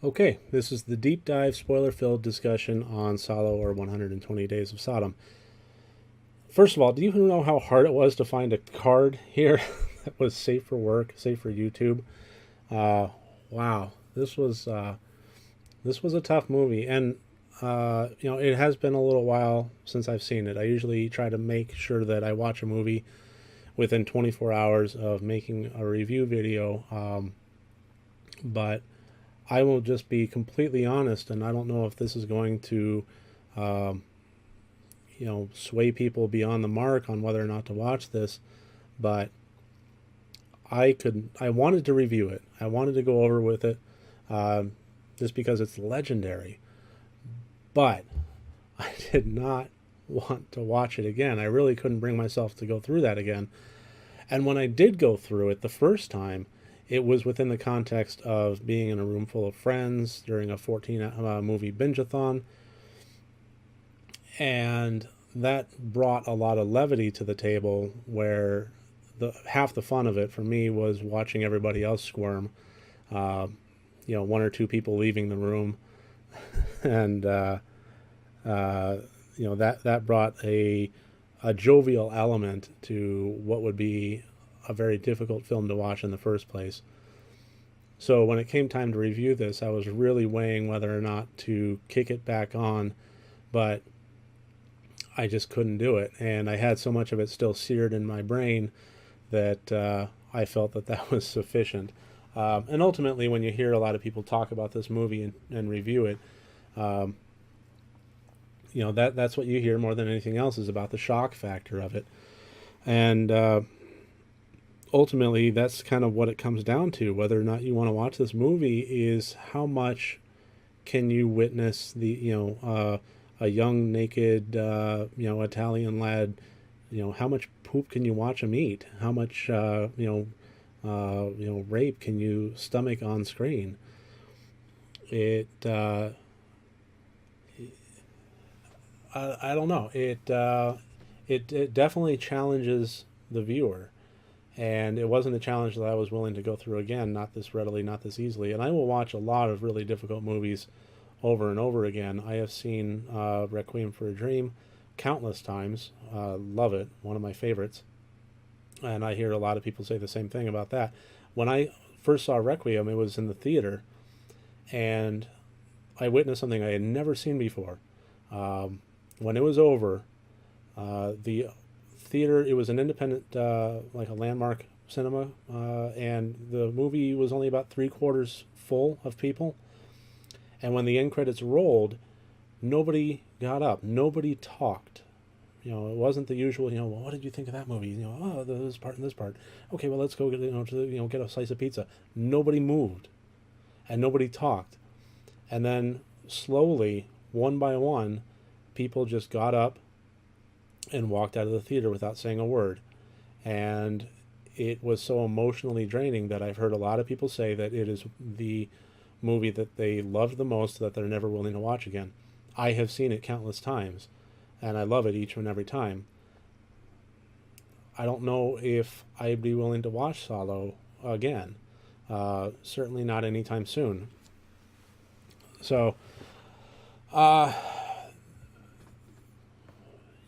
Okay, this is the deep dive spoiler filled discussion on Salo or 120 Days of Sodom. First of all, do you know how hard it was to find a card here that was safe for work, safe for YouTube? Uh, wow, this was a tough movie, and it has been a little while since I've seen it. I usually try to make sure that I watch a movie within 24 hours of making a review video, but I will just be completely honest, and I don't know if this is going to, um, sway people beyond the mark on whether or not to watch this. But I wanted to review it. I wanted to go over with it, um, just because it's legendary. But I did not want to watch it again. I really couldn't bring myself to go through that again. And when I did go through it the first time, it was within the context of being in a room full of friends during a 14 movie binge-a-thon. And that brought a lot of levity to the table where half the fun of it for me was watching everybody else squirm. Uh, one or two people leaving the room, and uh, that brought a jovial element to what would be a very difficult film to watch in the first place. So when it came time to review this, I was really weighing whether or not to kick it back on, but I just couldn't do it. And I had so much of it still seared in my brain that I felt that that was sufficient. And ultimately, when you hear a lot of people talk about this movie and review it, um, that's what you hear more than anything else is about the shock factor of it. And ultimately, that's kind of what it comes down to. Whether or not you want to watch this movie is how much can you witness a young naked Italian lad. How much poop can you watch him eat? How much rape can you stomach on screen? It I don't know. It definitely challenges the viewer, and it wasn't a challenge that I was willing to go through again. Not this readily, not this easily. And I will watch a lot of really difficult movies over and over again. I have seen Requiem for a Dream countless times. Love it. One of my favorites. And I hear a lot of people say the same thing about that. When I first saw Requiem, it was in the theater, and I witnessed something I had never seen before. When it was over, the theater, it was an independent, like a landmark cinema, and the movie was only about three-quarters full of people. And when the end credits rolled, nobody got up, nobody talked. It wasn't the usual. Well, what did you think of that movie? Oh, this part and this part. Okay, well, let's go get get a slice of pizza. Nobody moved, and nobody talked. And then slowly, one by one, people just got up and walked out of the theater without saying a word. And it was so emotionally draining that I've heard a lot of people say that it is the movie that they loved the most that they're never willing to watch again. I have seen it countless times, and I love it each and every time. I don't know if I'd be willing to watch Salo again. Certainly not anytime soon. So, uh,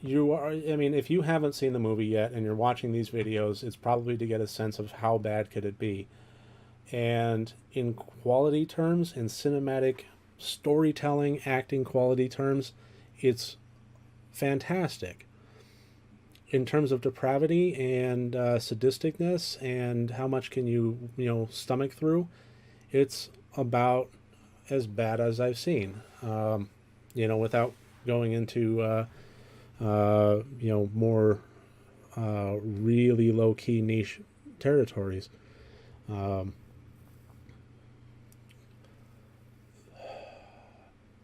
if you haven't seen the movie yet and you're watching these videos, it's probably to get a sense of how bad could it be. And in quality terms, in cinematic storytelling, acting quality terms, it's fantastic. In terms of depravity and sadisticness and how much can you stomach through, it's about as bad as I've seen. Without going into more really low key niche territories. Um,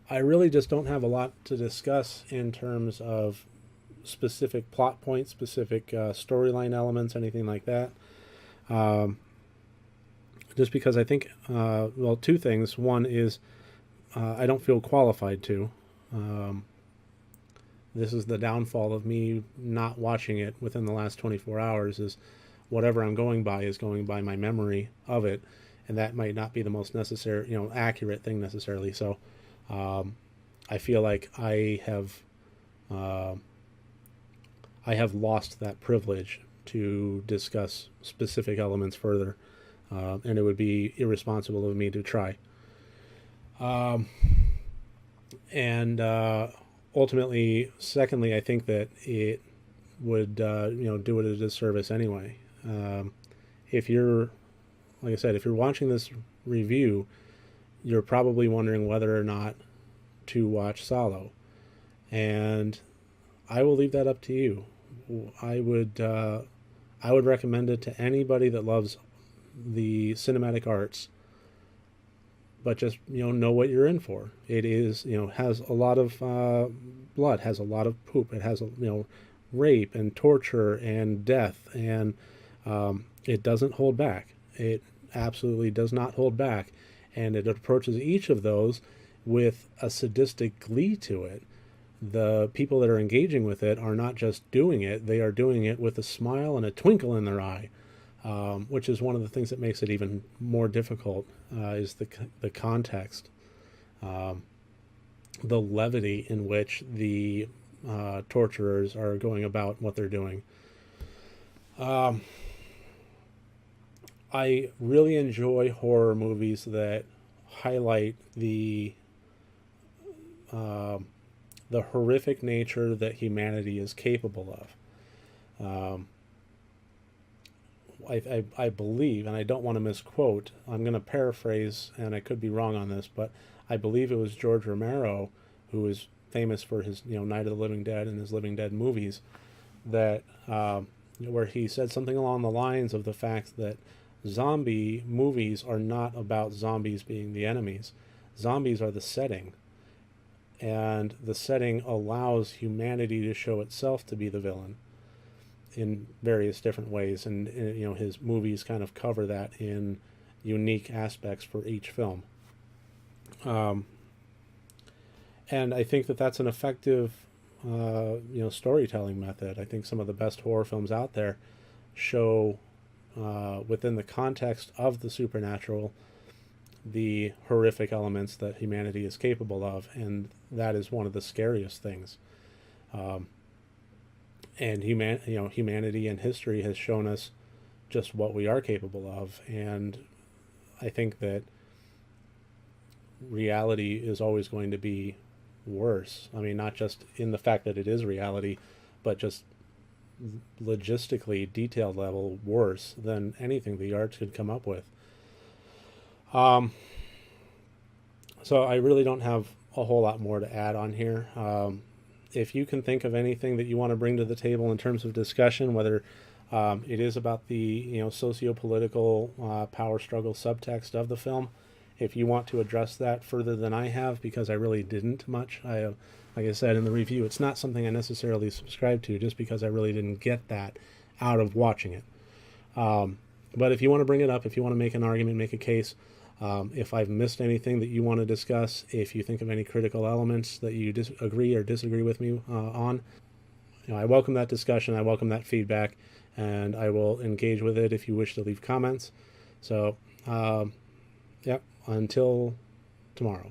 I really just don't have a lot to discuss in terms of specific plot points, specific storyline elements, anything like that. Um, just because I think, two things. One is I don't feel qualified to. Um, this is the downfall of me not watching it within the last 24 hours is whatever I'm going by is going by my memory of it. and that might not be the most necessary, accurate thing necessarily. So I feel like uh, I have lost that privilege to discuss specific elements further, and it would be irresponsible of me to try. Um, and ultimately, secondly, I think that it would do it a disservice anyway. If you're, like I said, if you're watching this review, you're probably wondering whether or not to watch Salo, and I will leave that up to you. I would I would recommend it to anybody that loves the cinematic arts, but just know what you're in for. It is has a lot of blood, has a lot of poop. It has rape and torture and death, and it doesn't hold back. It absolutely does not hold back, and it approaches each of those with a sadistic glee to it. The people that are engaging with it are not just doing it; they are doing it with a smile and a twinkle in their eye, which is one of the things that makes it even more difficult. Is the context, the levity in which the torturers are going about what they're doing. Um, I really enjoy horror movies that highlight uh, the horrific nature that humanity is capable of. I believe, and I don't want to misquote, I'm going to paraphrase, and I could be wrong on this, but I believe it was George Romero, who is famous for his Night of the Living Dead and his Living Dead movies, that where he said something along the lines of the fact that zombie movies are not about zombies being the enemies. Zombies are the setting, and the setting allows humanity to show itself to be the villain in various different ways, and his movies kind of cover that in unique aspects for each film. Um, and I think that that's an effective storytelling method. I think some of the best horror films out there show within the context of the supernatural the horrific elements that humanity is capable of, and that is one of the scariest things. Um, and humanity and history has shown us just what we are capable of, and I think that reality is always going to be worse. I mean, not just in the fact that it is reality, but just logistically, detailed level worse than anything the arts could come up with. Um, so I really don't have a whole lot more to add on here. If you can think of anything that you want to bring to the table in terms of discussion, whether it is about the socio-political power struggle subtext of the film, if you want to address that further than I have, because I really didn't much. Like I said in the review, it's not something I necessarily subscribe to, just because I really didn't get that out of watching it. But if you want to bring it up, if you want to make an argument, make a case, if I've missed anything that you want to discuss, if you think of any critical elements that you agree or disagree with me on, I welcome that discussion. I welcome that feedback, and I will engage with it if you wish to leave comments. So, yeah, until tomorrow.